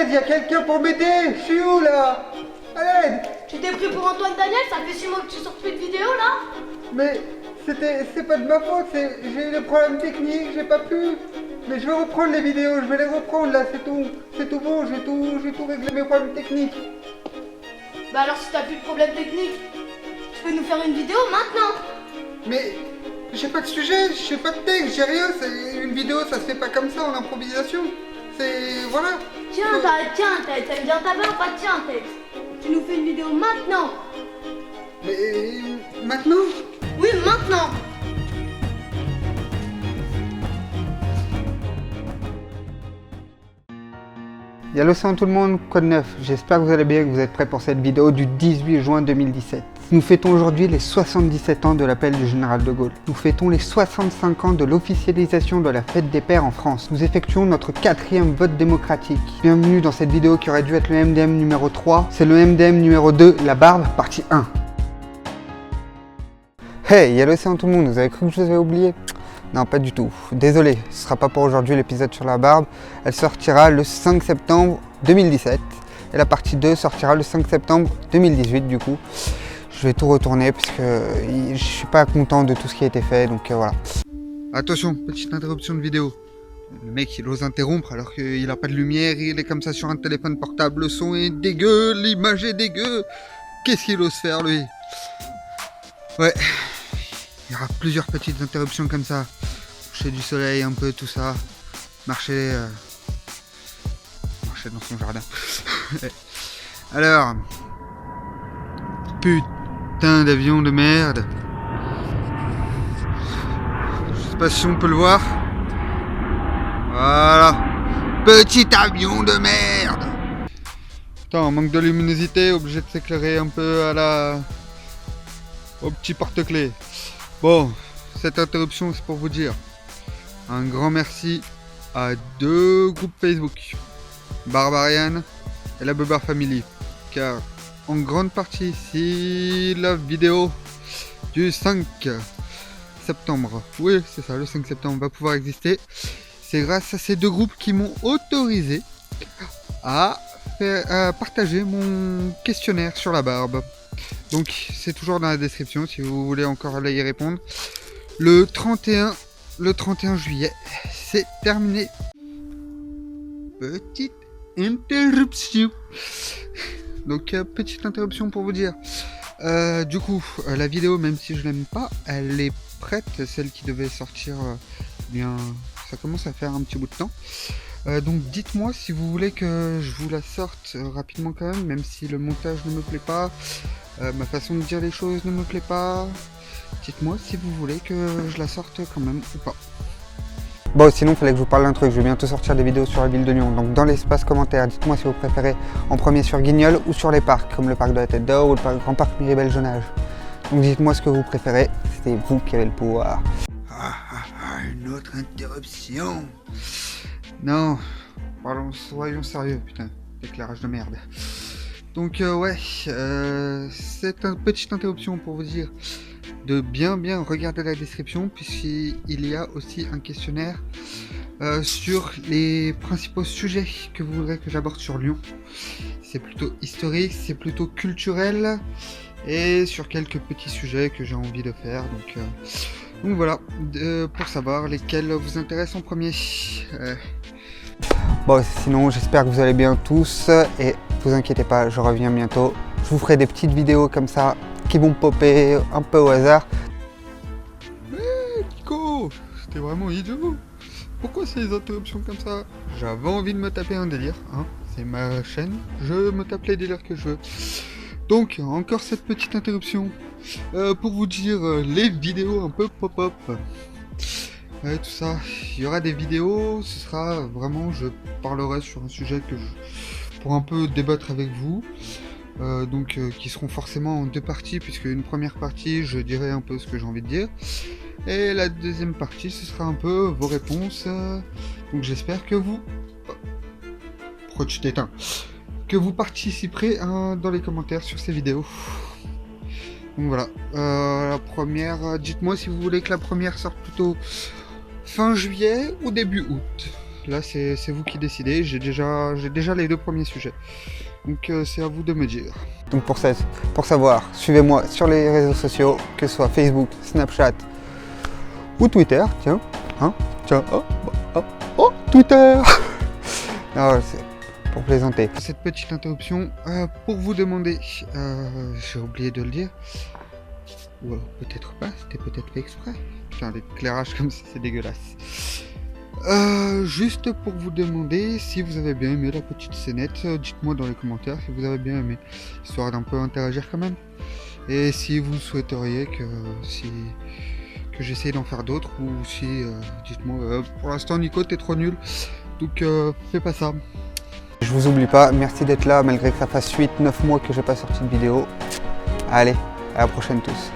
l'aide, y a quelqu'un pour m'aider. Je suis où là? À l'aide. Tu t'es pris pour Antoine Daniel, ça fait 6 mois que tu sors plus de vidéos là? Mais c'est pas de ma faute, j'ai eu des problèmes techniques, j'ai pas pu. Mais je vais reprendre les vidéos, je vais les reprendre là, c'est tout bon, j'ai tout réglé mes problèmes techniques. Bah alors si t'as plus de problème technique, tu peux nous faire une vidéo maintenant. Mais j'ai pas de sujet, j'ai pas de texte, j'ai rien, une vidéo ça se fait pas comme ça en improvisation. Voilà. Tiens, t'aimes bien ta barbe, pas tiens, texte. Tu nous fais une vidéo maintenant. Mais maintenant? Oui, maintenant. Yallo salut tout le monde, quoi de neuf? J'espère que vous allez bien et que vous êtes prêts pour cette vidéo du 18 juin 2017. Nous fêtons aujourd'hui les 77 ans de l'appel du général de Gaulle. Nous fêtons les 65 ans de l'officialisation de la fête des pères en France. Nous effectuons notre 4e vote démocratique. Bienvenue dans cette vidéo qui aurait dû être le MDM numéro 3. C'est le MDM numéro 2, la barbe, partie 1. Hey, yallo salut tout le monde, vous avez cru que je vous avais oublié? Non, pas du tout. Désolé, ce sera pas pour aujourd'hui l'épisode sur la barbe. Elle sortira le 5 septembre 2017. Et la partie 2 sortira le 5 septembre 2018 du coup. Je vais tout retourner parce que je suis pas content de tout ce qui a été fait, donc voilà. Attention, petite interruption de vidéo. Le mec il ose interrompre alors qu'il a pas de lumière, il est comme ça sur un téléphone portable, le son est dégueu, l'image est dégueu. Qu'est-ce qu'il ose faire lui? Ouais. Il y aura plusieurs petites interruptions comme ça. Coucher du soleil, un peu tout ça. Marcher dans son jardin. Alors. Putain d'avion de merde. Je sais pas si on peut le voir. Voilà. Petit avion de merde. Putain, manque de luminosité, obligé de s'éclairer un peu au petit porte-clés. Bon, cette interruption c'est pour vous dire un grand merci à 2 groupes Facebook, Barbarian et la Bubbar Family, car en grande partie si la vidéo du 5 septembre, oui c'est ça, le 5 septembre va pouvoir exister, c'est grâce à ces 2 groupes qui m'ont autorisé à partager mon questionnaire sur la barbe. Donc c'est toujours dans la description si vous voulez encore aller y répondre. Le 31 juillet, c'est terminé. Petite interruption. Donc petite interruption pour vous dire. Du coup, la vidéo, même si je l'aime pas, elle est prête. Celle qui devait sortir, bien, ça commence à faire un petit bout de temps. Donc dites-moi si vous voulez que je vous la sorte rapidement quand même si le montage ne me plaît pas, ma façon de dire les choses ne me plaît pas. Dites-moi si vous voulez que je la sorte quand même ou pas. Bon, sinon il fallait que je vous parle d'un truc, je vais bientôt sortir des vidéos sur la ville de Lyon. Donc dans l'espace commentaire, dites-moi si vous préférez en premier sur Guignol ou sur les parcs, comme le parc de la Tête d'Or ou le grand parc Miribel-Jonage. Donc dites-moi ce que vous préférez, c'est vous qui avez le pouvoir. Une autre interruption. Non, pardon, soyons sérieux, putain, éclairage de merde. Donc ouais, c'est une petite interruption pour vous dire de bien regarder la description, puisqu'il y a aussi un questionnaire sur les principaux sujets que vous voudrez que j'aborde sur Lyon. C'est plutôt historique, c'est plutôt culturel, et sur quelques petits sujets que j'ai envie de faire, donc voilà, pour savoir lesquels vous intéressent en premier. Bon, sinon j'espère que vous allez bien tous et vous inquiétez pas, je reviens bientôt. Je vous ferai des petites vidéos comme ça qui vont popper un peu au hasard. Mais Nico, c'était vraiment idiot. Pourquoi ces interruptions comme ça? J'avais envie de me taper un délire, hein. C'est ma chaîne, je me tape les délires que je veux. Donc encore cette petite interruption pour vous dire les vidéos un peu pop-up. Ouais, tout ça, il y aura des vidéos, ce sera vraiment, je parlerai sur un sujet pour un peu débattre avec vous, qui seront forcément en 2 parties, puisque une première partie, je dirai un peu ce que j'ai envie de dire, et la deuxième partie, ce sera un peu vos réponses, donc j'espère que vous... Pourquoi tu t'éteins? Que vous participerez dans les commentaires sur ces vidéos. Donc voilà, la première, dites-moi si vous voulez que la première sorte plutôt fin juillet ou début août. là c'est vous qui décidez, j'ai déjà les 2 premiers sujets. Donc c'est à vous de me dire. Donc pour savoir, suivez-moi sur les réseaux sociaux, que ce soit Facebook, Snapchat ou Twitter, tiens, hein, tiens, oh, Twitter. Non, c'est pour plaisanter. Cette petite interruption pour vous demander, j'ai oublié de le dire, ou alors peut-être pas, c'était peut-être fait exprès. Putain, l'éclairage comme ça, c'est dégueulasse. Juste pour vous demander si vous avez bien aimé la petite scénette, dites-moi dans les commentaires si vous avez bien aimé, histoire d'un peu interagir quand même. Et si vous souhaiteriez que j'essaye d'en faire d'autres, ou si, dites-moi, pour l'instant Nico t'es trop nul, donc fais pas ça. Je vous oublie pas, merci d'être là malgré que ça fasse 8-9 mois que j'ai pas sorti de vidéo. Allez, à la prochaine tous.